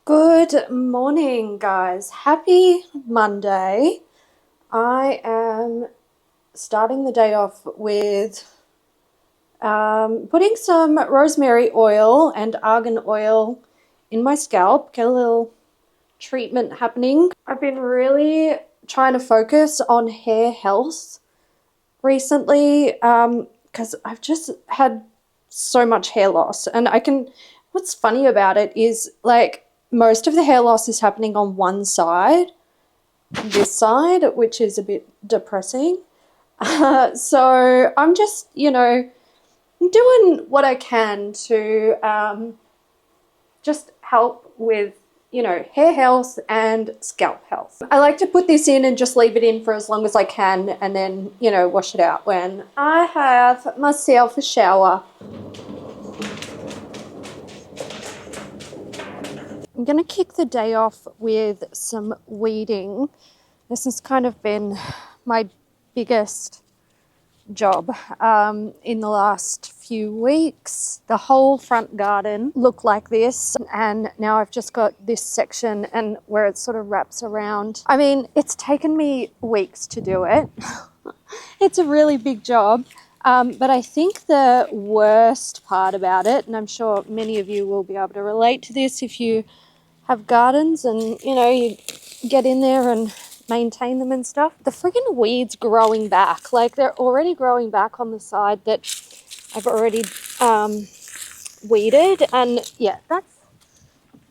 Good morning, guys. Happy Monday. I am starting the day off with putting some rosemary oil and argan oil in my scalp. Get a little treatment happening. I've been really trying to focus on hair health recently because I've just had so much hair loss, and what's funny about it is like most of the hair loss is happening on one side, this side, which is a bit depressing. So I'm just, doing what I can to just help with, hair health and scalp health. I like to put this in and just leave it in for as long as I can and then, wash it out when I have myself a shower. I'm going to kick the day off with some weeding. This has kind of been my biggest job in the last few weeks. The whole front garden looked like this, and now I've just got this section and where it sort of wraps around. I mean, it's taken me weeks to do it. It's a really big job. But I think the worst part about it, and I'm sure many of you will be able to relate to this if you have gardens and, you get in there and maintain them and stuff. The friggin' weeds growing back. Like, they're already growing back on the side that I've already weeded. And yeah,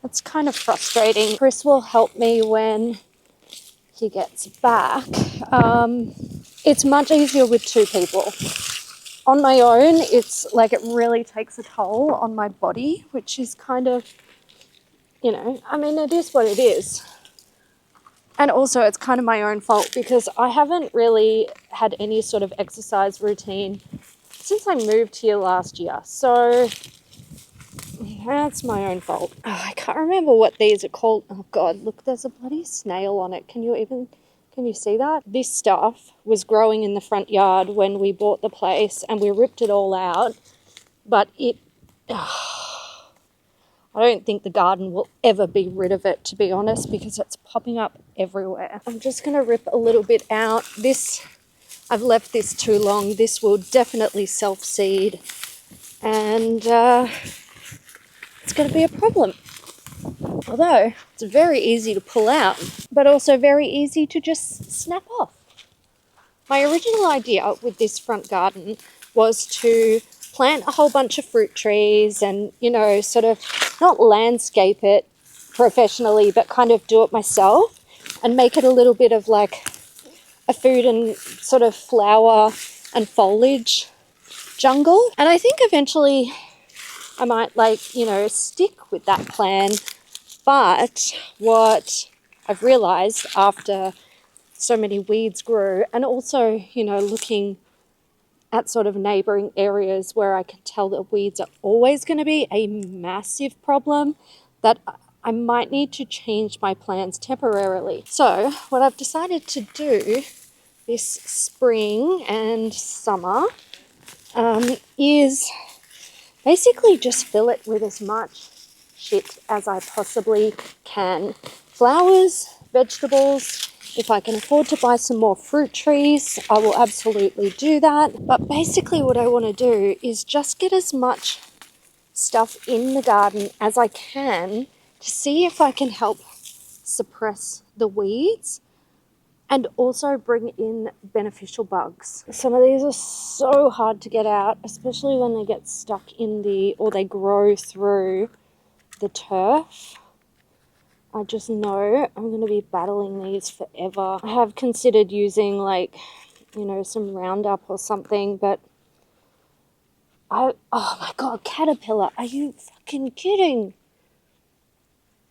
that's kind of frustrating. Chris will help me when he gets back. It's much easier with two people. On my own, it's like it really takes a toll on my body, which is kind of, it is what it is. And also, it's kind of my own fault because I haven't really had any sort of exercise routine since I moved here last year. So that's my own fault. Oh, I can't remember what these are called. Oh God, look, there's a bloody snail on it. Can you see that? This stuff was growing in the front yard when we bought the place and we ripped it all out. But I don't think the garden will ever be rid of it, to be honest, because it's popping up everywhere. I'm just going to rip a little bit out. I've left this too long. This will definitely self-seed, and it's going to be a problem. Although, it's very easy to pull out, but also very easy to just snap off. My original idea with this front garden was to plant a whole bunch of fruit trees and, sort of not landscape it professionally, but kind of do it myself and make it a little bit of like a food and sort of flower and foliage jungle. And I think eventually I might stick with that plan. But what I've realized after so many weeds grew, and also, looking at sort of neighboring areas where I can tell that weeds are always going to be a massive problem, that I might need to change my plans temporarily. So what I've decided to do this spring and summer is basically just fill it with as much shit as I possibly can. Flowers, vegetables. If I can afford to buy some more fruit trees, I will absolutely do that. But basically what I want to do is just get as much stuff in the garden as I can to see if I can help suppress the weeds and also bring in beneficial bugs. Some of these are so hard to get out, especially when they get stuck or they grow through the turf. I just know I'm going to be battling these forever. I have considered using some Roundup or something, but oh my God, caterpillar, are you fucking kidding?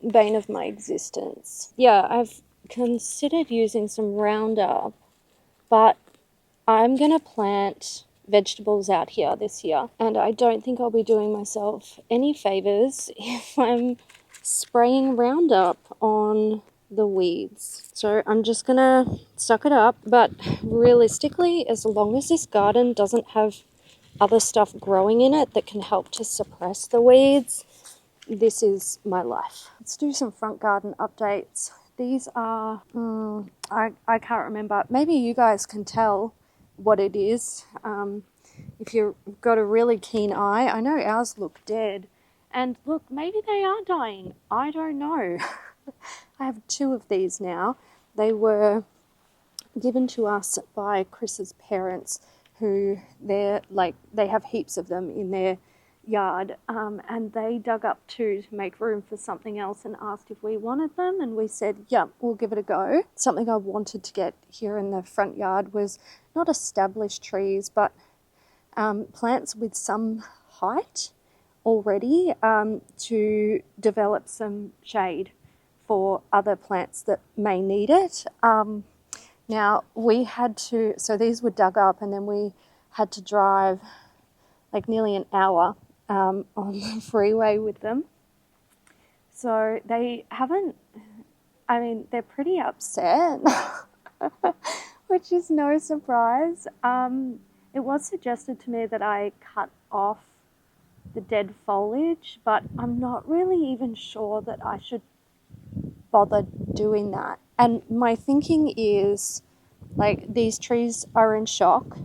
Bane of my existence. Yeah, I've considered using some Roundup, but I'm going to plant vegetables out here this year, and I don't think I'll be doing myself any favors if I'm spraying Roundup on the weeds. So I'm just gonna suck it up, but realistically, as long as this garden doesn't have other stuff growing in it that can help to suppress the weeds, this is my life. Let's do some front garden updates. These are, I can't remember. Maybe you guys can tell what it is. If you've got a really keen eye, I know ours look dead. And look, maybe they are dying. I don't know. I have 2 of these now. They were given to us by Chris's parents, who they have heaps of them in their yard, and they dug up 2 to make room for something else and asked if we wanted them, and we said, yeah, we'll give it a go. Something I wanted to get here in the front yard was not established trees, but plants with some height already, to develop some shade for other plants that may need it. Now we had to, so these were dug up, and then we had to drive like nearly an hour on the freeway with them. So they haven't, I mean, they're pretty upset, which is no surprise. It was suggested to me that I cut off the dead foliage, but I'm not really even sure that I should bother doing that. And my thinking is, like, these trees are in shock.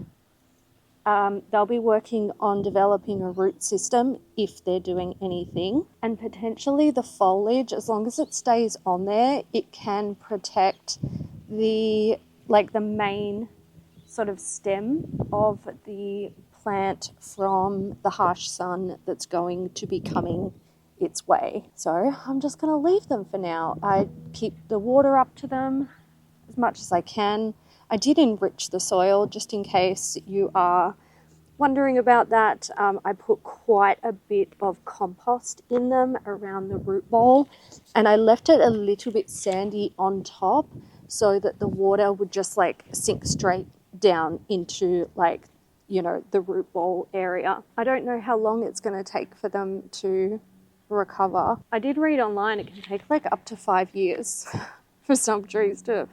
They'll be working on developing a root system if they're doing anything. And potentially the foliage, as long as it stays on there, it can protect the main sort of stem of the plant from the harsh sun that's going to be coming its way. So I'm just going to leave them for now. I keep the water up to them as much as I can. I did enrich the soil, just in case you are wondering about that. I put quite a bit of compost in them around the root ball, and I left it a little bit sandy on top so that the water would just like sink straight down into the root ball area. I don't know how long it's going to take for them to recover. I did read online it can take up to 5 years for some trees to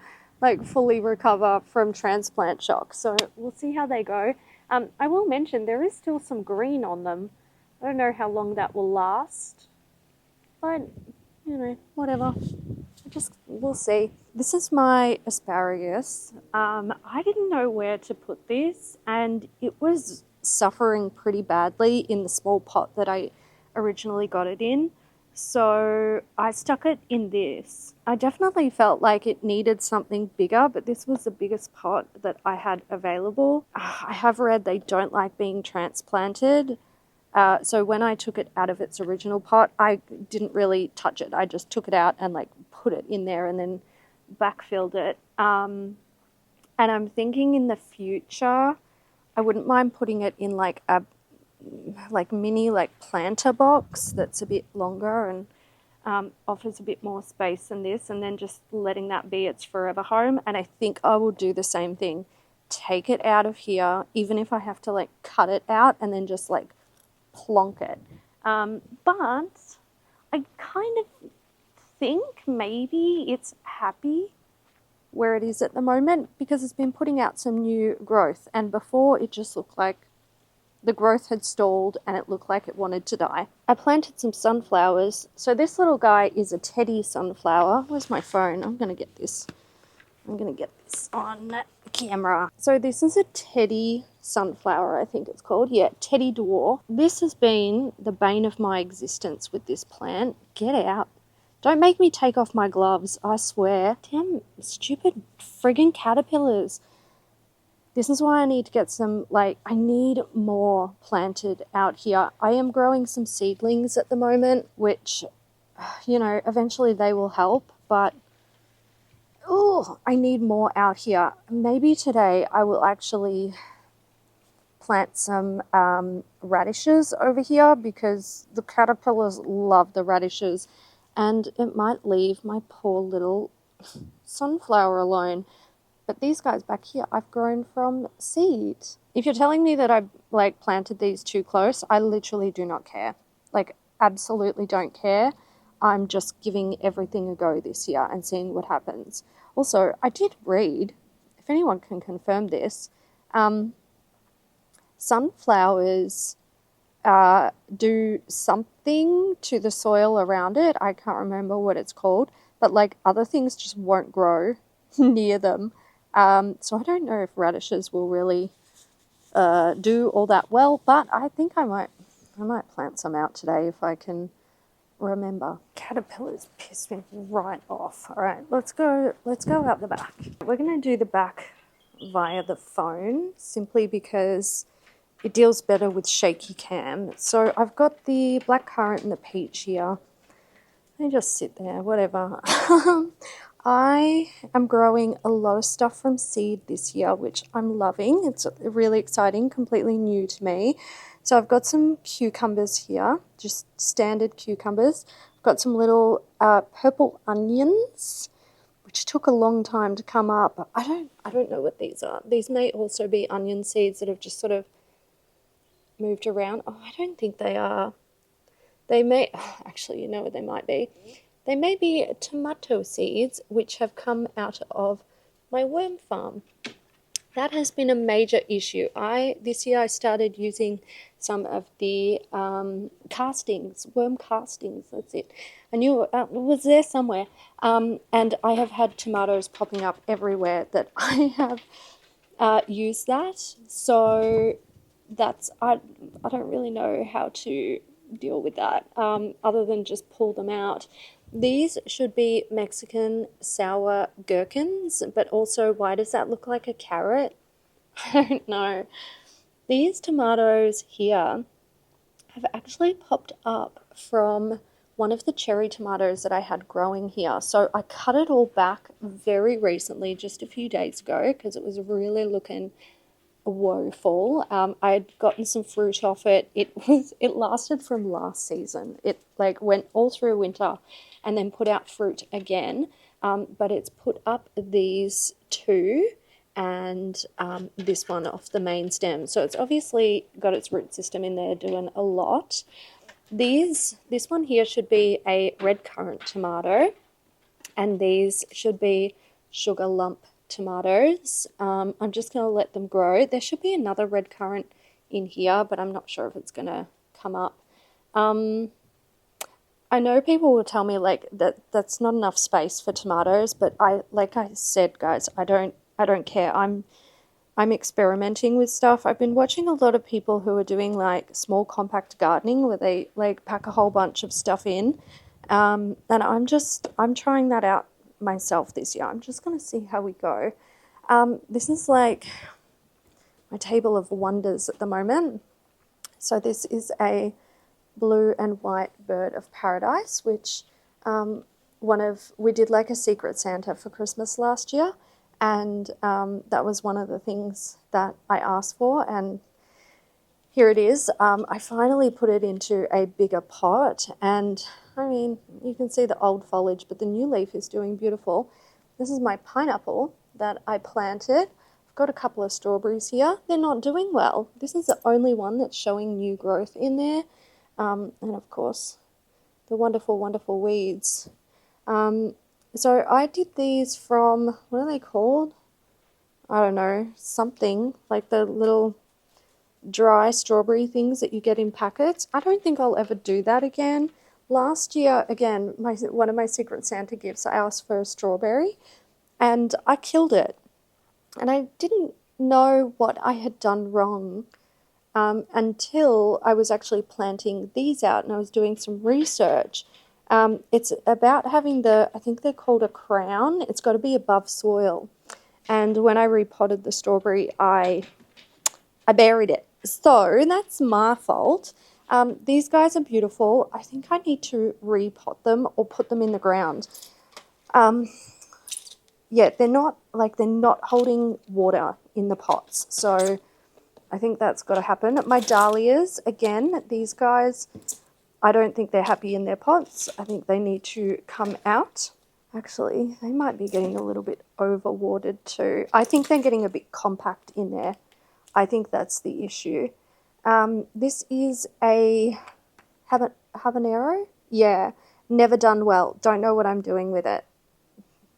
fully recover from transplant shock. So we'll see how they go. I will mention there is still some green on them. I don't know how long that will last, but whatever. We'll see. This is my asparagus. I didn't know where to put this, and it was suffering pretty badly in the small pot that I originally got it in. So I stuck it in this. I definitely felt like it needed something bigger, but this was the biggest pot that I had available. I have read they don't like being transplanted. So when I took it out of its original pot, I didn't really touch it. I just took it out and put it in there and then backfilled it. And I'm thinking in the future, I wouldn't mind putting it in a mini planter box that's a bit longer and offers a bit more space than this, and then just letting that be its forever home. And I think I will do the same thing. Take it out of here, even if I have to cut it out and then just plonk it. But I kind of think maybe it's happy where it is at the moment because it's been putting out some new growth, and before it just looked like the growth had stalled and it looked like it wanted to die. I planted some sunflowers. So this little guy is a teddy sunflower. Where's my phone? I'm going to get this on camera. So this is a teddy sunflower, I think it's called. Yeah, teddy dwarf. This has been the bane of my existence with this plant. Get out. Don't make me take off my gloves, I swear. Damn stupid friggin' caterpillars. This is why I need to get some, I need more planted out here. I am growing some seedlings at the moment, which, eventually they will help, but, I need more out here. Maybe today I will actually plant some radishes over here because the caterpillars love the radishes, and it might leave my poor little sunflower alone. But these guys back here, I've grown from seed. If you're telling me that I planted these too close, I literally do not care. Absolutely don't care. I'm just giving everything a go this year and seeing what happens. Also, I did read, if anyone can confirm this, sunflowers do something to the soil around it. I can't remember what it's called, but like other things just won't grow near them. So I don't know if radishes will really do all that well, but I think I might plant some out today if I can remember. Caterpillars piss me right off. All right, let's go out the back. We're going to do the back via the phone simply because it deals better with shaky cam. So I've got the blackcurrant and the peach here. They just sit there, whatever. I am growing a lot of stuff from seed this year, which I'm loving. It's really exciting, completely new to me. So I've got some cucumbers here, just standard cucumbers. I've got some little purple onions, which took a long time to come up. I don't know what these are. These may also be onion seeds that have just sort of moved around. Oh, I don't think they are. They may, actually, you know what they might be. They may be tomato seeds, which have come out of my worm farm. That has been a major issue. This year I started using some of the castings, worm castings, that's it. I knew it was there somewhere. And I have had tomatoes popping up everywhere that I have used that. So I don't really know how to deal with that other than just pull them out. These should be Mexican sour gherkins, but also why does that look like a carrot? I don't know. These tomatoes here have actually popped up from one of the cherry tomatoes that I had growing here. So I cut it all back very recently, just a few days ago, because it was really looking woeful. I had gotten some fruit off it. It lasted from last season. It like went all through winter and then put out fruit again. But it's put up these two and this one off the main stem. So it's obviously got its root system in there doing a lot. This one here should be a red currant tomato, and these should be sugar lump tomatoes. I'm just going to let them grow. There should be another red currant in here, but I'm not sure if it's going to come up. I know people will tell me like that's not enough space for tomatoes, but like I said, guys, I don't care. I'm experimenting with stuff. I've been watching a lot of people who are doing like small compact gardening where they like pack a whole bunch of stuff in. And I'm trying that out myself this year. I'm just going to see how we go. This is like my table of wonders at the moment. So this is a blue and white bird of paradise, which we did like a Secret Santa for Christmas last year. And that was one of the things that I asked for, and here it is. I finally put it into a bigger pot, and I mean, you can see the old foliage, but the new leaf is doing beautiful. This is my pineapple that I planted. I've got a couple of strawberries here. They're not doing well. This is the only one that's showing new growth in there. And of course, the wonderful, wonderful weeds. So I did these from, what are they called? I don't know, something like the little dry strawberry things that you get in packets. I don't think I'll ever do that again. Last year, again, one of my Secret Santa gifts, I asked for a strawberry and I killed it. And I didn't know what I had done wrong until I was actually planting these out and I was doing some research. It's about having I think they're called a crown. It's got to be above soil. And when I repotted the strawberry, I buried it. So that's my fault. These guys are beautiful. I think I need to repot them or put them in the ground. Yeah, they're not holding water in the pots. So I think that's got to happen. My dahlias, again, these guys, I don't think they're happy in their pots. I think they need to come out. Actually, they might be getting a little bit overwatered too. I think they're getting a bit compact in there. I think that's the issue. This is a habanero. Yeah, never done well. Don't know what I'm doing with it.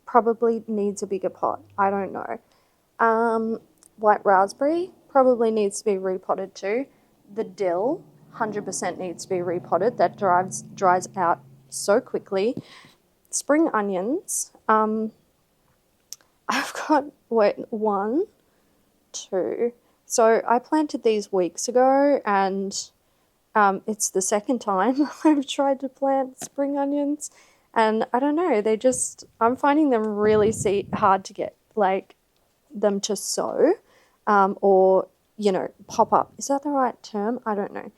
Probably needs a bigger pot. I don't know. White raspberry probably needs to be repotted too. The dill, 100% needs to be repotted. That dries out so quickly. Spring onions. I've got, wait, 1, 2. So I planted these weeks ago, and it's the second time I've tried to plant spring onions, and I don't know, I'm finding them really hard to get, like, them to sow, or, pop up. Is that the right term? I don't know.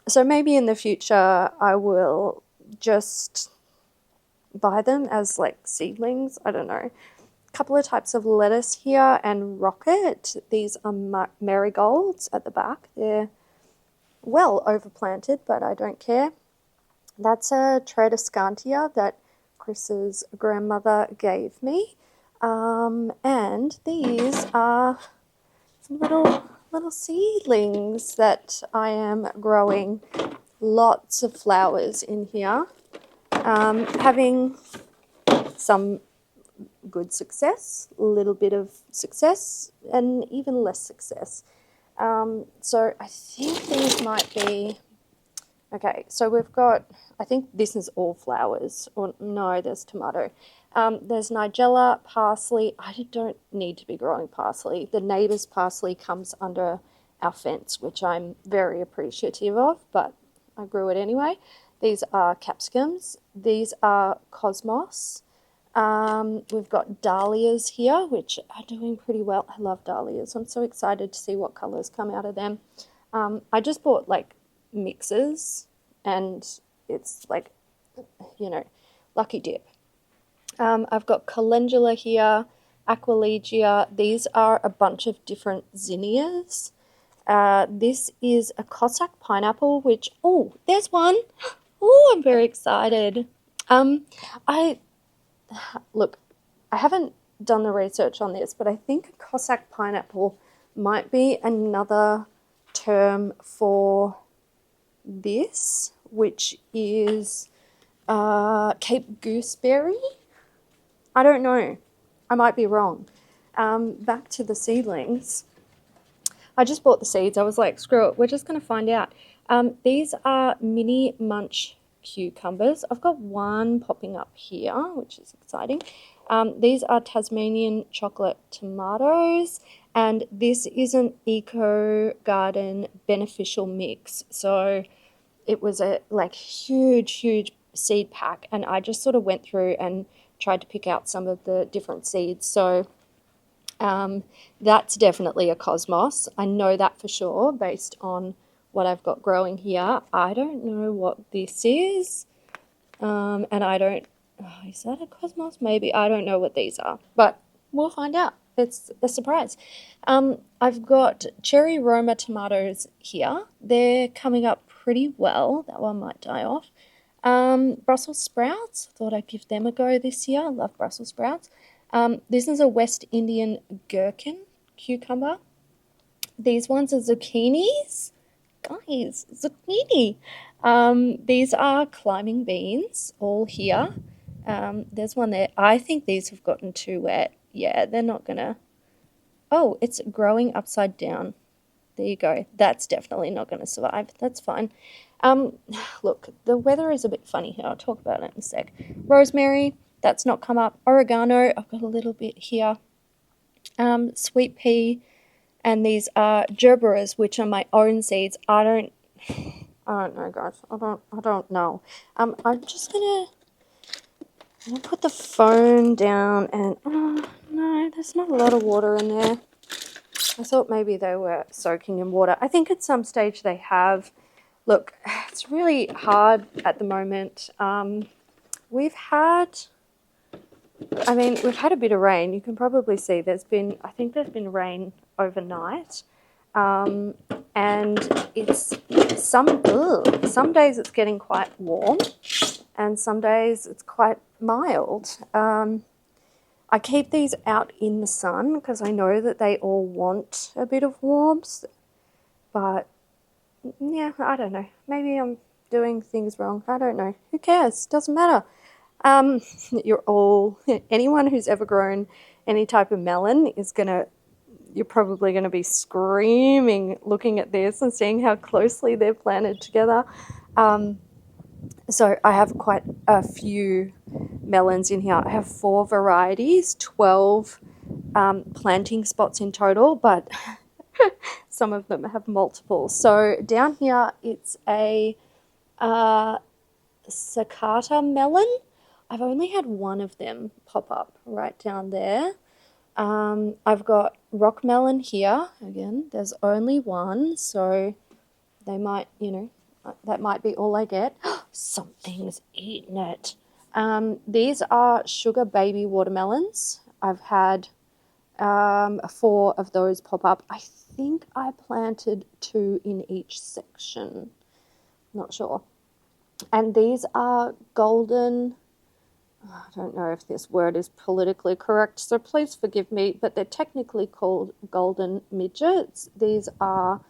So maybe in the future I will just buy them as like seedlings. I don't know. A couple of types of lettuce here and rocket. These are marigolds at the back. They're well overplanted, but I don't care. That's a Tradescantia that Chris's grandmother gave me. And these are some little seedlings that I am growing. Lots of flowers in here. Having some good success, a little bit of success, and even less success. So I think these might be... Okay, so we've got, I think this is all flowers. Or no, there's tomato. There's nigella, parsley. I don't need to be growing parsley. The neighbour's parsley comes under our fence, which I'm very appreciative of, but I grew it anyway. These are capsicums. These are cosmos. We've got dahlias here, which are doing pretty well. I love dahlias. I'm so excited to see what colours come out of them. I just bought like mixes, and it's like, lucky dip. I've got calendula here, aquilegia. These are a bunch of different zinnias. This is a Cossack pineapple, which, oh, there's one. Oh, I'm very excited. Look, I haven't done the research on this, but I think a Cossack pineapple might be another term for this, which is Cape gooseberry. I don't know. I might be wrong. Back to the seedlings. I just bought the seeds. I was like, screw it, we're just going to find out. These are mini munch cucumbers. I've got one popping up here, which is exciting. These are Tasmanian chocolate tomatoes, and this is an eco garden beneficial mix. So it was a huge seed pack, and I just sort of went through and tried to pick out some of the different seeds. So that's definitely a cosmos. I know that for sure based on what I've got growing here. I don't know what this is, and I don't... is that a cosmos? Maybe. I don't know what these are, but we'll find out. It's a surprise. I've got cherry Roma tomatoes here. They're coming up pretty well. That one might die off. Brussels sprouts. Thought I'd give them a go this year. I love Brussels sprouts. This is a West Indian gherkin cucumber. These ones are zucchinis. Guys, zucchini. These are climbing beans, all here. There's one there. I think these have gotten too wet. Yeah, they're not gonna... Oh, it's growing upside down. There you go. That's definitely not going to survive. That's fine. Look, the weather is a bit funny here. I'll talk about it in a sec. Rosemary, that's not come up. Oregano, I've got a little bit here. Sweet pea, and these are gerberas, which are my own seeds. I don't know, guys. I don't know. I'm just gonna put the phone down, and no, there's not a lot of water in there. I thought maybe they were soaking in water. I think at some stage they have. Look, it's really hard at the moment. We've had a bit of rain. You can probably see I think there's been rain overnight. And it's some days it's getting quite warm, and some days it's quite mild. I keep these out in the sun because I know that they all want a bit of warmth, but yeah, I don't know. Maybe I'm doing things wrong. I don't know. Who cares? Doesn't matter. Anyone who's ever grown any type of melon is gonna You're probably going to be screaming looking at this and seeing how closely they're planted together. So I have quite a few melons in here. I have 4 varieties, 12 planting spots in total, but some of them have multiple. So down here it's a Sakata melon. I've only had one of them pop up right down there. I've got rock melon here. Again, there's only one, so they might, that might be all I get. Something's eaten it. These are sugar baby watermelons. I've had 4 of those pop up. I think I planted 2 in each section. Not sure. And these are golden, I don't know if this word is politically correct, so please forgive me, but they're technically called golden midgets. These are,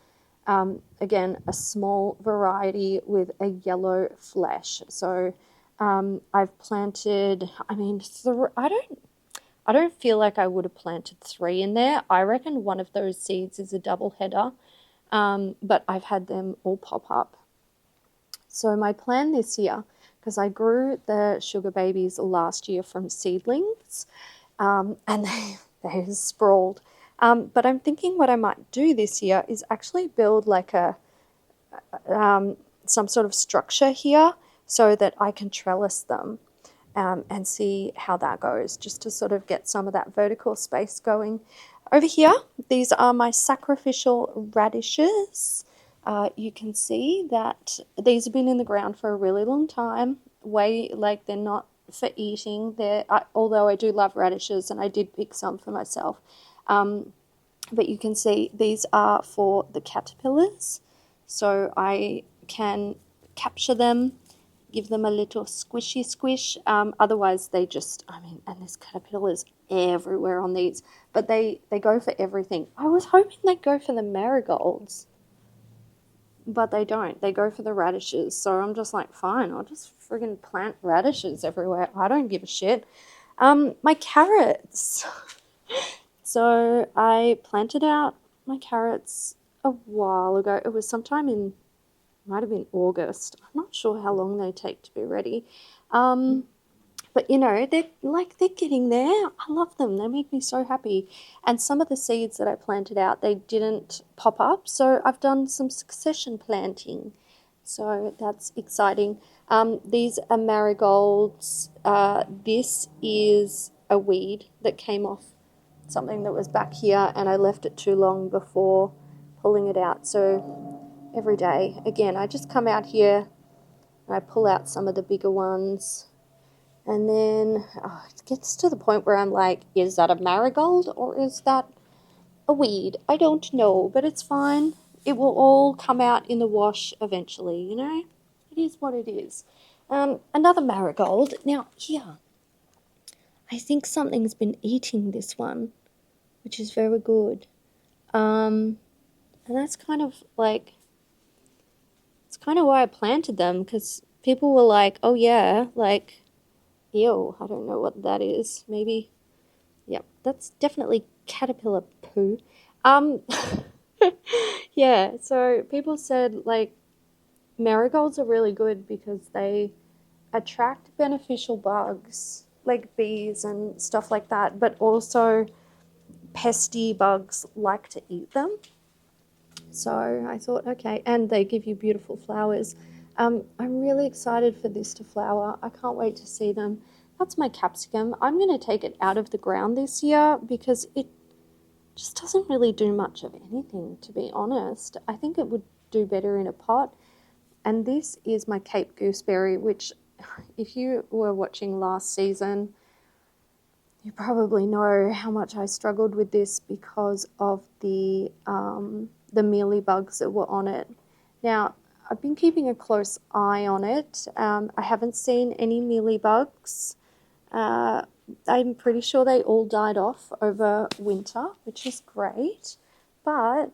again, a small variety with a yellow flesh. So I've planted, I don't feel like I would have planted 3 in there. I reckon one of those seeds is a double header, but I've had them all pop up. So my plan this year, because I grew the sugar babies last year from seedlings, and they sprawled. But I'm thinking what I might do this year is actually build like some sort of structure here so that I can trellis them and see how that goes, just to sort of get some of that vertical space going. Over here, these are my sacrificial radishes. You can see that these have been in the ground for a really long time. They're not for eating. Although I do love radishes, and I did pick some for myself. But you can see these are for the caterpillars. So I can capture them, give them a little squishy squish. Otherwise, they just, and there's caterpillars everywhere on these. But they go for everything. I was hoping they'd go for the marigolds, but they don't. They go for the radishes. So I'm just like, fine, I'll just friggin' plant radishes everywhere. I don't give a shit. My carrots. So I planted out my carrots a while ago. It was sometime might have been August. I'm not sure how long they take to be ready. But they're getting there. I love them. They make me so happy. And some of the seeds that I planted out, they didn't pop up. So I've done some succession planting. So that's exciting. These are marigolds. This is a weed that came off something that was back here, and I left it too long before pulling it out. So every day, again, I just come out here and I pull out some of the bigger ones. And then it gets to the point where I'm like, is that a marigold or is that a weed? I don't know, but it's fine. It will all come out in the wash eventually, It is what it is. Another marigold. Now, here, I think something's been eating this one, which is very good. And that's kind of like, it's kind of why I planted them, because people were like, oh yeah, like, ew, I don't know what that is. Maybe, yep, that's definitely caterpillar poo. Yeah, so people said, like, marigolds are really good because they attract beneficial bugs, like bees and stuff like that, but also pesty bugs like to eat them. So I thought, okay, and they give you beautiful flowers. I'm really excited for this to flower. I can't wait to see them. That's my capsicum. I'm going to take it out of the ground this year because it just doesn't really do much of anything, to be honest. I think it would do better in a pot. And this is my Cape gooseberry, which if you were watching last season, you probably know how much I struggled with this because of the mealybugs that were on it. Now, I've been keeping a close eye on it. I haven't seen any mealybugs. I'm pretty sure they all died off over winter, which is great. But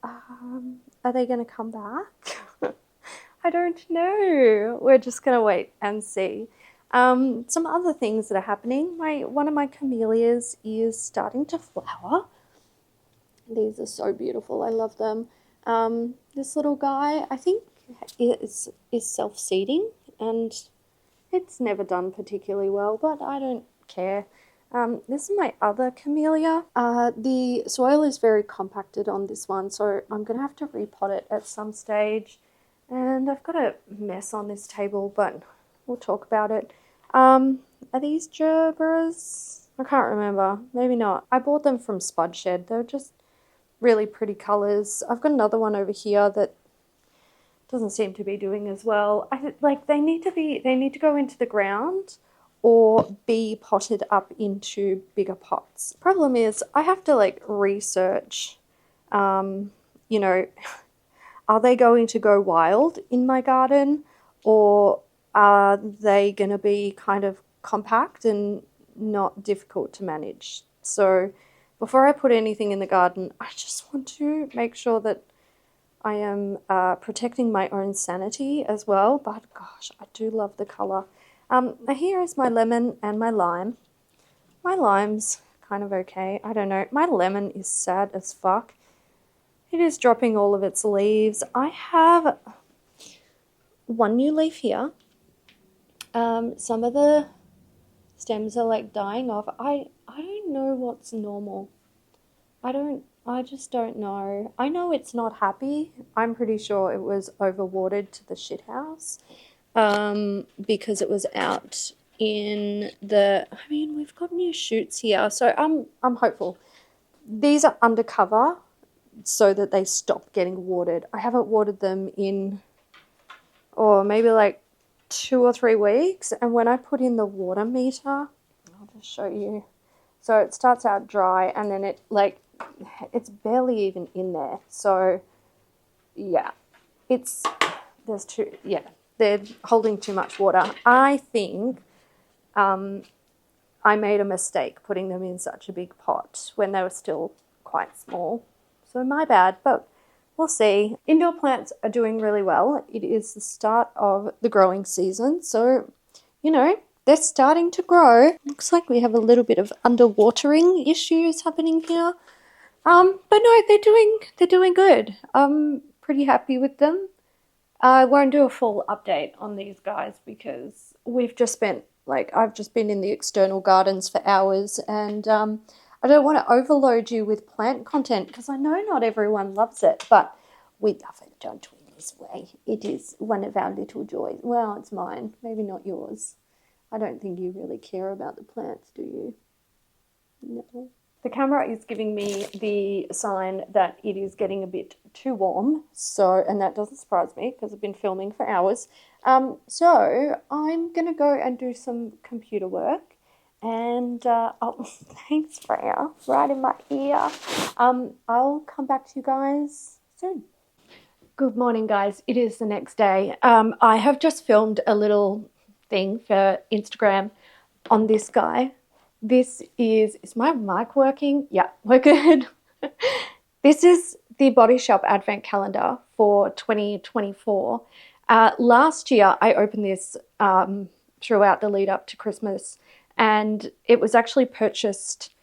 are they going to come back? I don't know. We're just going to wait and see. Some other things that are happening. One of my camellias is starting to flower. These are so beautiful. I love them. This little guy, I think, is self-seeding, and it's never done particularly well, but I don't care. This is my other camellia. The soil is very compacted on this one, so I'm going to have to repot it at some stage. And I've got a mess on this table, but we'll talk about it. Are these gerberas? I can't remember. Maybe not. I bought them from Spud Shed. They're just really pretty colours. I've got another one over here that doesn't seem to be doing as well. They need to go into the ground or be potted up into bigger pots. Problem is, I have to like research, you know, are they going to go wild in my garden, or are they going to be kind of compact and not difficult to manage? So before I put anything in the garden, I just want to make sure that I am protecting my own sanity as well. But gosh, I do love the colour. Here is my lemon and my lime. My lime's kind of okay. I don't know. My lemon is sad as fuck. It is dropping all of its leaves. I have one new leaf here. Some of the stems are like dying off. I don't know what's normal. I just don't know. I know it's not happy. I'm pretty sure it was overwatered to the shit house. Because it was out in the, I mean, we've got new shoots here, so I'm hopeful. These are undercover so that they stop getting watered. I haven't watered them in, or maybe like 2 or 3 weeks, and when I put in the water meter, I'll just show you. So it starts out dry, and then it's barely even in there. So yeah, they're holding too much water. I think I made a mistake putting them in such a big pot when they were still quite small. So my bad, but we'll see. Indoor plants are doing really well. It is the start of the growing season, so, you know, they're starting to grow. Looks like we have a little bit of underwatering issues happening here. But no, they're doing good. I'm pretty happy with them. I won't do a full update on these guys because I've just been in the external gardens for hours, and I don't want to overload you with plant content because I know not everyone loves it, but we love it, don't we, this way? It is one of our little joys. Well, it's mine, maybe not yours. I don't think you really care about the plants, do you? No. The camera is giving me the sign that it is getting a bit too warm, and that doesn't surprise me because I've been filming for hours. So I'm going to go and do some computer work, and oh, thanks, Freya, right in my ear. I'll come back to you guys soon. Good morning, guys. It is the next day. I have just filmed a little thing for Instagram on this guy. Is my mic working? Yeah, we're good. This is the Body Shop Advent Calendar for 2024. Last year, I opened this throughout the lead up to Christmas, and it was actually purchased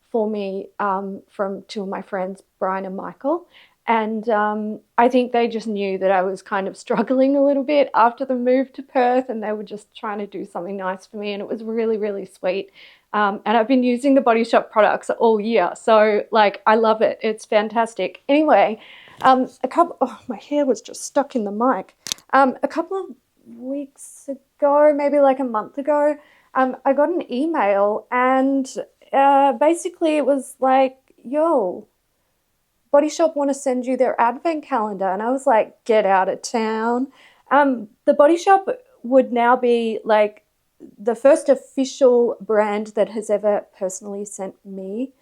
for me from 2 of my friends, Brian and Michael. And I think they just knew that I was kind of struggling a little bit after the move to Perth, and they were just trying to do something nice for me, and it was really, really sweet. And I've been using the Body Shop products all year, so like I love it. It's fantastic. Anyway, my hair was just stuck in the mic. A couple of weeks ago, maybe like a month ago, I got an email, and basically it was like, yo, Body Shop want to send you their advent calendar. And I was like, get out of town. The Body Shop would now be like the first official brand that has ever personally sent me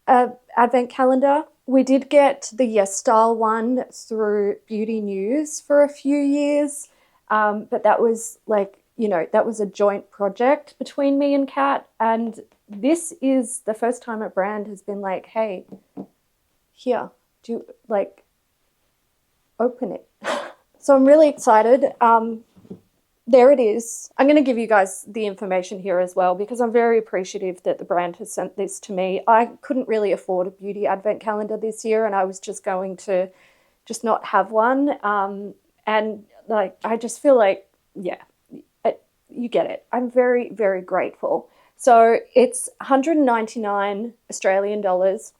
an advent calendar. We did get the Yes Style one through Beauty News for a few years, but that was like, you know, that was a joint project between me and Kat, and this is the first time a brand has been like, hey, here, open it. So I'm really excited. there it is. I'm going to give you guys the information here as well because I'm very appreciative that the brand has sent this to me. I couldn't really afford a beauty advent calendar this year, and I was just going to just not have one. And like, I just feel like, yeah, you get it. I'm very, very grateful. So it's 199 Australian dollars.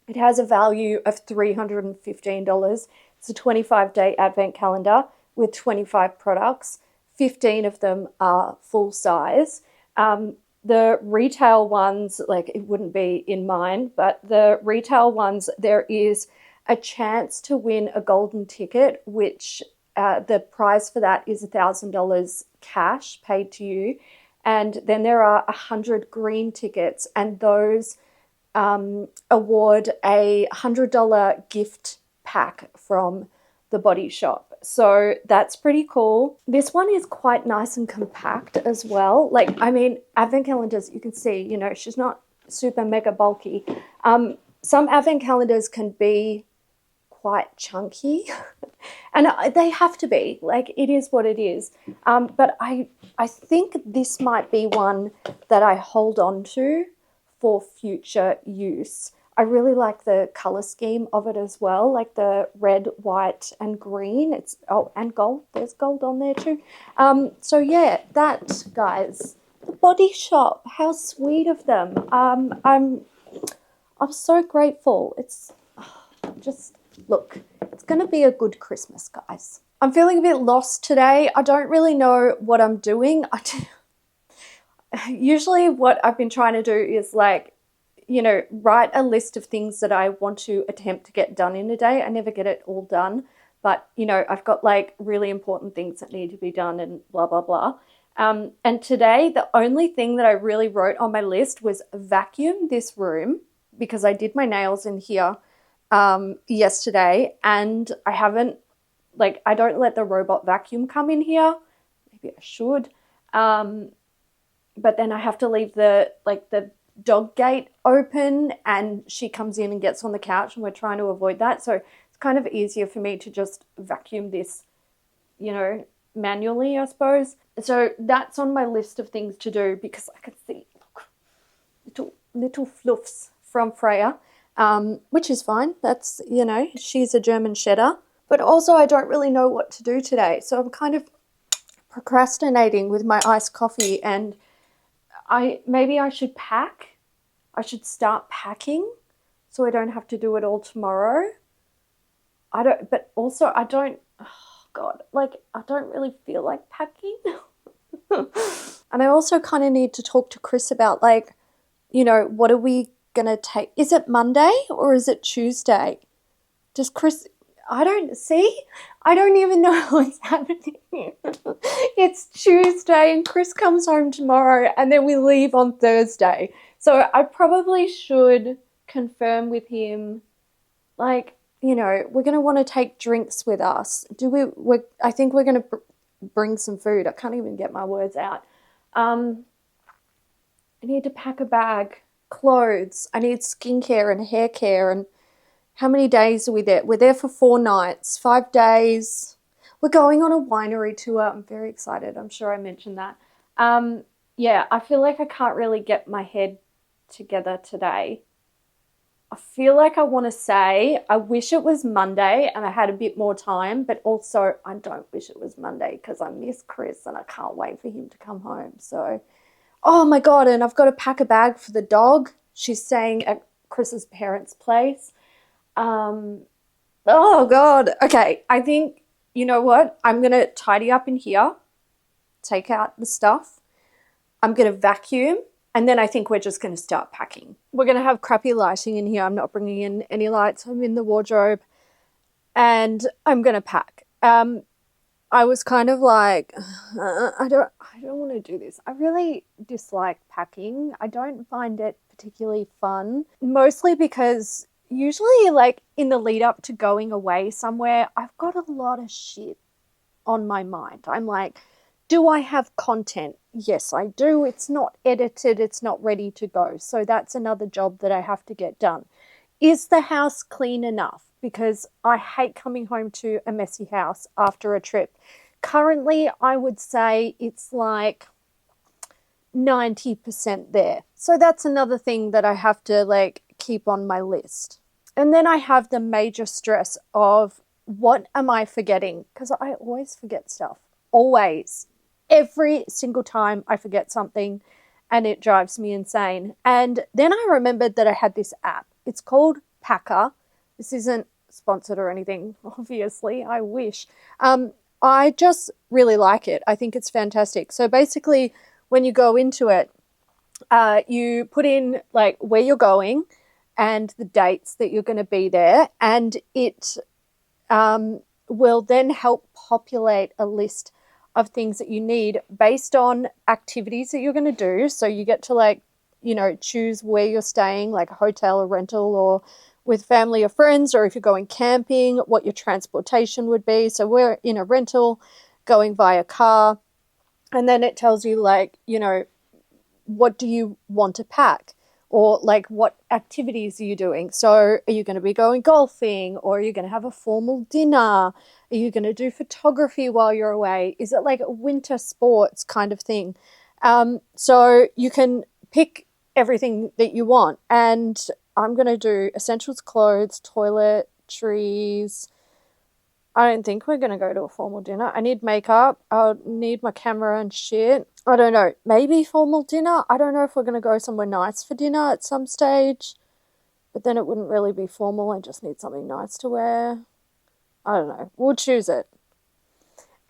It has a value of $315. It's a 25-day advent calendar with 25 products. 15 of them are full size. The retail ones, like it wouldn't be in mine, but the retail ones, there is a chance to win a golden ticket, which the prize for that is $1,000 cash paid to you. And then there are 100 green tickets, and those award a $100 gift pack from the Body Shop. So that's pretty cool. This one is quite nice and compact as well. Like, I mean, advent calendars, you can see, you know, she's not super mega bulky. Some advent calendars can be quite chunky and they have to be, like, it is what it is. But I think this might be one that I hold on to for future use. I really like the color scheme of it as well, like the red, white, and green. It's and gold. There's gold on there too. So yeah, that, guys, the Body Shop. How sweet of them. I'm so grateful. It's just, look, it's gonna be a good Christmas, guys. I'm feeling a bit lost today. I don't really know what I'm doing. Usually what I've been trying to do is, like, you know, write a list of things that I want to attempt to get done in a day. I never get it all done, but, you know, I've got like really important things that need to be done and blah, blah, blah. And today, the only thing that I really wrote on my list was vacuum this room, because I did my nails in here yesterday, and I haven't, like, I don't let the robot vacuum come in here. Maybe I should. But then I have to leave the dog gate open, and she comes in and gets on the couch, and we're trying to avoid that. So it's kind of easier for me to just vacuum this, you know, manually, I suppose. So that's on my list of things to do, because I can see, look, little fluffs from Freya, which is fine. That's, you know, she's a German Shedder. But also I don't really know what to do today. So I'm kind of procrastinating with my iced coffee, and maybe I should pack. I should start packing so I don't have to do it all tomorrow. But also I don't, oh God, like, I don't really feel like packing. And I also kind of need to talk to Chris about, like, you know, what are we going to take? Is it Monday or is it Tuesday? Does Chris, I don't even know what's happening. It's Tuesday and Chris comes home tomorrow, and then we leave on Thursday. So I probably should confirm with him, like, you know, we're going to want to take drinks with us. I think we're going to bring some food. I can't even get my words out. I need to pack a bag, clothes. I need skincare and hair care. And how many days are we there? We're there for 4 nights, 5 days. We're going on a winery tour. I'm very excited. I'm sure I mentioned that. Yeah, I feel like I can't really get my head together today. I feel like I want to say I wish it was Monday and I had a bit more time, but also I don't wish it was Monday because I miss Chris and I can't wait for him to come home. So, oh my God, and I've got to pack a bag for the dog. She's staying at Chris's parents' place. Oh God. Okay, I think, you know what? I'm going to tidy up in here, take out the stuff. I'm going to vacuum, and then I think we're just going to start packing. We're going to have crappy lighting in here. I'm not bringing in any lights. I'm in the wardrobe, and I'm going to pack. I was kind of like, I don't want to do this. I really dislike packing. I don't find it particularly fun, mostly because usually, like, in the lead up to going away somewhere, I've got a lot of shit on my mind. I'm like, do I have content? Yes, I do. It's not edited. It's not ready to go. So that's another job that I have to get done. Is the house clean enough? Because I hate coming home to a messy house after a trip. currently I would say it's like 90% there. So that's another thing that I have to like keep on my list. And then I have the major stress of what am I forgetting? Because I always forget stuff. Always. Every single time I forget something and it drives me insane. And then I remembered that I had this app. It's called Packer. This isn't sponsored or anything, obviously. I wish. I just really like it. I think it's fantastic. So basically, when you go into it, you put in like where you're going and the dates that you're going to be there, and it will then help populate a list of things that you need based on activities that you're going to do. So you get to like, you know, choose where you're staying, like a hotel or rental or with family or friends, or if you're going camping, what your transportation would be. So we're in a rental going via car. And then it tells you like, you know, what do you want to pack? Or like what activities are you doing? So are you going to be going golfing, or are you going to have a formal dinner? Are you going to do photography while you're away? Is it like a winter sports kind of thing? So you can pick everything that you want. And I'm going to do essentials, clothes, toiletries. I don't think we're going to go to a formal dinner. I need makeup. I'll need my camera and shit. I don't know. Maybe formal dinner. I don't know if we're going to go somewhere nice for dinner at some stage. But then it wouldn't really be formal. I just need something nice to wear. I don't know. We'll choose it.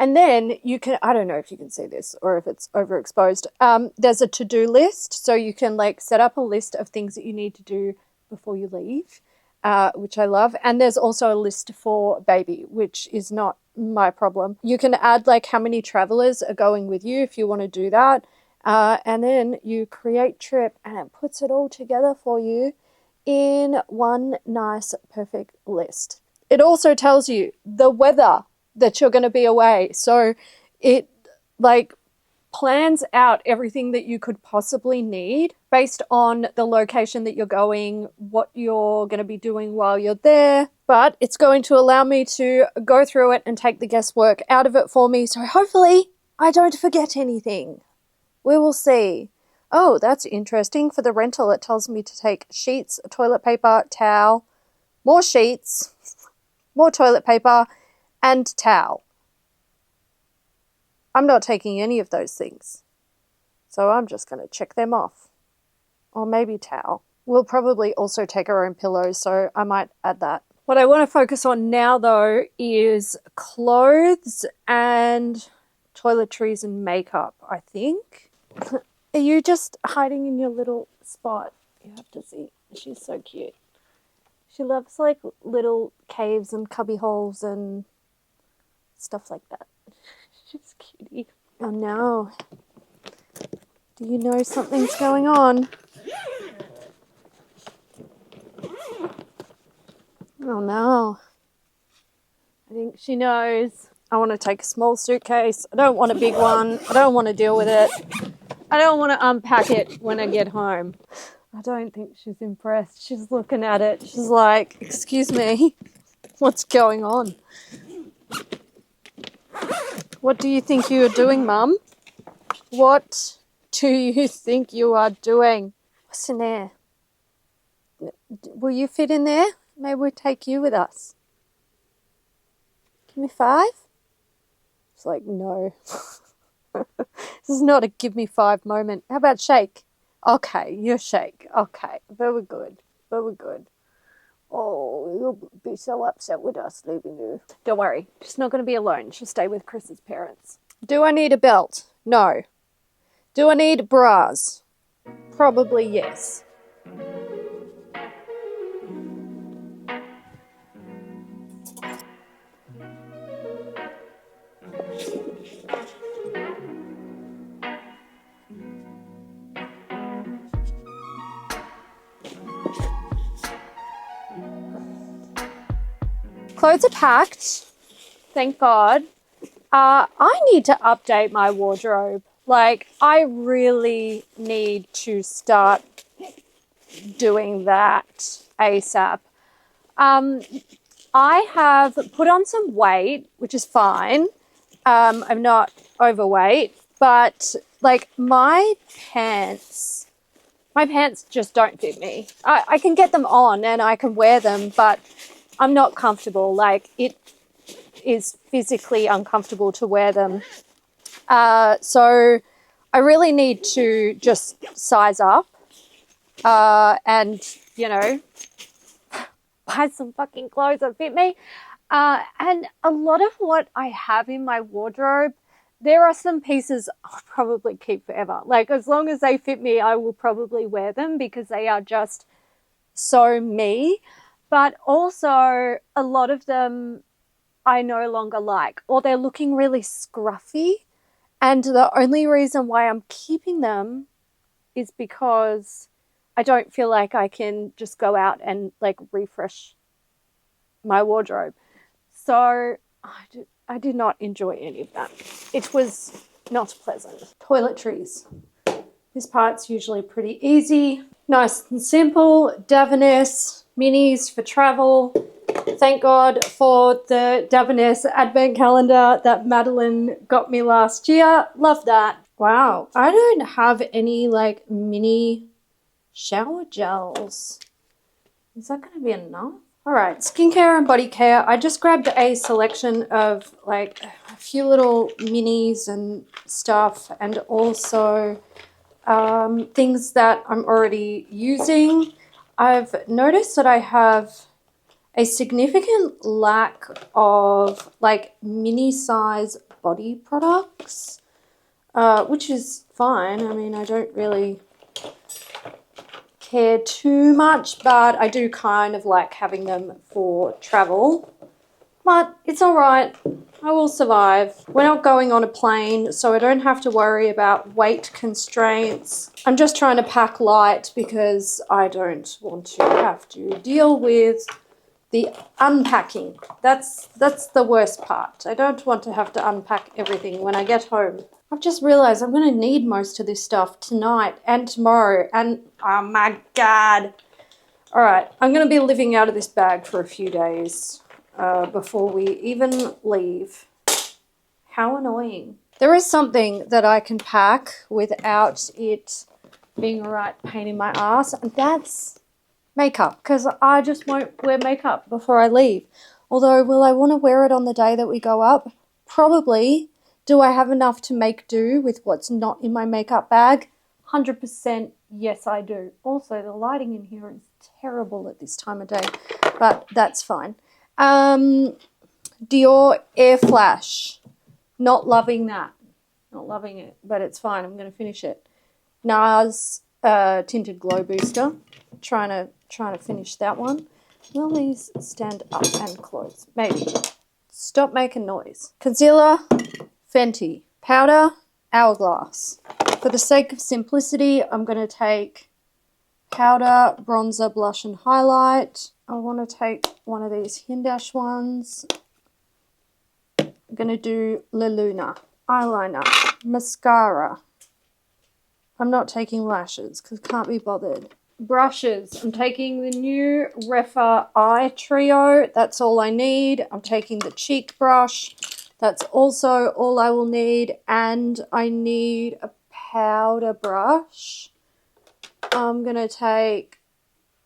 And then you can, I don't know if you can see this or if it's overexposed. There's a to-do list. So you can like set up a list of things that you need to do before you leave, which I love. And there's also a list for baby, which is not my problem. You can add like how many travelers are going with you if you want to do that. And then you create trip and it puts it all together for you in one nice, perfect list. It also tells you the weather that you're going to be away. So it like plans out everything that you could possibly need based on the location that you're going, what you're going to be doing while you're there. But it's going to allow me to go through it and take the guesswork out of it for me. So hopefully I don't forget anything. We will see. Oh, that's interesting. For the rental, it tells me to take sheets, toilet paper, towel, more sheets, more toilet paper, and towel. I'm not taking any of those things. So I'm just going to check them off. Or maybe towel. We'll probably also take our own pillows, so I might add that. What I want to focus on now, though, is clothes and toiletries and makeup, I think. Are you just hiding in your little spot? You have to see. She's so cute. She loves, like, little caves and cubby holes and stuff like that. She's cutie. Oh, no. Do you know something's going on? Oh, no. I think she knows. I want to take a small suitcase. I don't want a big one. I don't want to deal with it. I don't want to unpack it when I get home. I don't think she's impressed. She's looking at it. She's like, excuse me, what's going on? What do you think you are doing, Mum? What do you think you are doing? What's in there? Will you fit in there? Maybe we'll take you with us. Give me 5? It's like, no. This is not a give me 5 moment. How about shake? Okay, you shake. Okay, very good. Very good. Oh, you'll be so upset with us leaving you. Don't worry, she's not going to be alone. She'll stay with Chris's parents. Do I need a belt? No. Do I need bras? Probably yes. Clothes are packed, thank God. I need to update my wardrobe. Like, I really need to start doing that ASAP. I have put on some weight, which is fine. I'm not overweight, but like my pants just don't fit me. I can get them on and I can wear them, but I'm not comfortable. Like it is physically uncomfortable to wear them. So I really need to just size up and, you know, buy some fucking clothes that fit me. And a lot of what I have in my wardrobe, there are some pieces I'll probably keep forever. Like, as long as they fit me, I will probably wear them because they are just so me. But also, a lot of them I no longer like, or they're looking really scruffy. And the only reason why I'm keeping them is because I don't feel like I can just go out and like refresh my wardrobe. So I did not enjoy any of that. It was not pleasant. Toiletries. This part's usually pretty easy. Nice and simple. Davines minis for travel. Thank God for the Davines advent calendar that Madeline got me last year. Love that. Wow, I don't have any like mini shower gels. Is that going to be enough? All right, skincare and body care. I just grabbed a selection of like a few little minis and stuff, and also things that I'm already using. I've noticed that I have a significant lack of like mini size body products, which is fine. I mean, I don't really care too much, but I do kind of like having them for travel. But it's all right. I will survive. We're not going on a plane, so I don't have to worry about weight constraints. I'm just trying to pack light because I don't want to have to deal with the unpacking. That's the worst part. I don't want to have to unpack everything when I get home. I've just realized I'm going to need most of this stuff tonight and tomorrow, and oh my God. All right, I'm going to be living out of this bag for a few days before we even leave. How annoying. There is something that I can pack without it being a right pain in my ass, and that's makeup, because I just won't wear makeup before I leave. Although, will I want to wear it on the day that we go up? Probably. Do I have enough to make do with what's not in my makeup bag? 100% yes, I do. Also, the lighting in here is terrible at this time of day, but that's fine. Dior Air Flash. Not loving that. Not loving it, but it's fine. I'm going to finish it. NARS Tinted Glow Booster. Trying to finish that one. Will these stand up and close? Maybe. Stop making noise. Concealer, Fenty. Powder, Hourglass. For the sake of simplicity, I'm going to take powder, bronzer, blush, and highlight. I want to take one of these Hindash ones. I'm going to do La Luna. Eyeliner, mascara. I'm not taking lashes because I can't be bothered. Brushes. I'm taking the new Refa Eye Trio. That's all I need. I'm taking the cheek brush. That's also all I will need. And I need a powder brush. I'm going to take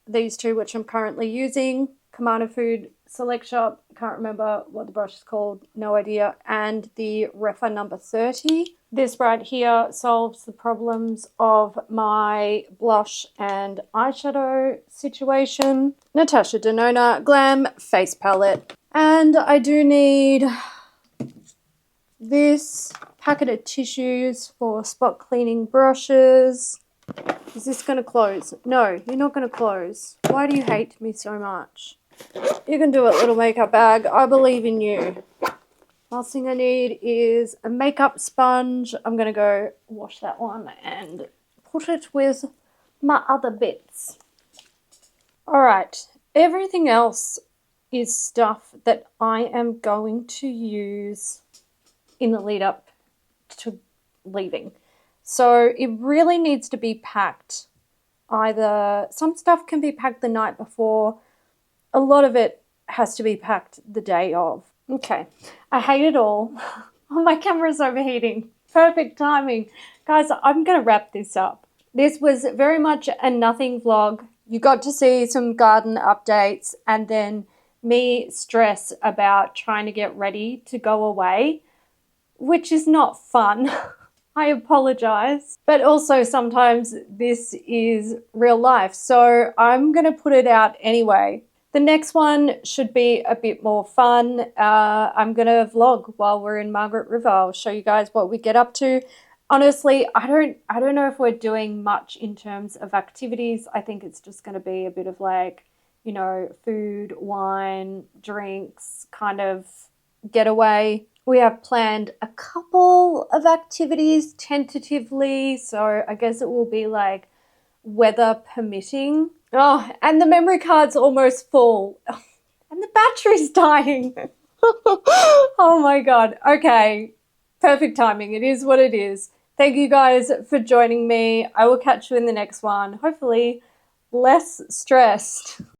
these two, which I'm currently using. Commander Food Select Shop. Can't remember what the brush is called. No idea. And the Refa number 30. This right here solves the problems of my blush and eyeshadow situation. Natasha Denona Glam Face Palette. And I do need this packet of tissues for spot cleaning brushes. Is this going to close? No, you're not going to close. Why do you hate me so much? You can do it, little makeup bag. I believe in you. Last thing I need is a makeup sponge. I'm going to go wash that one and put it with my other bits. All right. Everything else is stuff that I am going to use in the lead up to leaving. So it really needs to be packed. Either some stuff can be packed the night before. A lot of it has to be packed the day of. Okay, I hate it all. Oh, my camera's overheating. Perfect timing. Guys, I'm going to wrap this up. This was very much a nothing vlog. You got to see some garden updates and then me stress about trying to get ready to go away, which is not fun. I apologize. But also sometimes this is real life, so I'm going to put it out anyway. The next one should be a bit more fun. I'm going to vlog while we're in Margaret River. I'll show you guys what we get up to. Honestly, I don't know if we're doing much in terms of activities. I think it's just going to be a bit of like, you know, food, wine, drinks, kind of getaway. We have planned a couple of activities tentatively, so I guess it will be like weather permitting. Oh, and the memory card's almost full. And the battery's dying. Oh my God. Okay. Perfect timing. It is what it is. Thank you guys for joining me. I will catch you in the next one. Hopefully less stressed.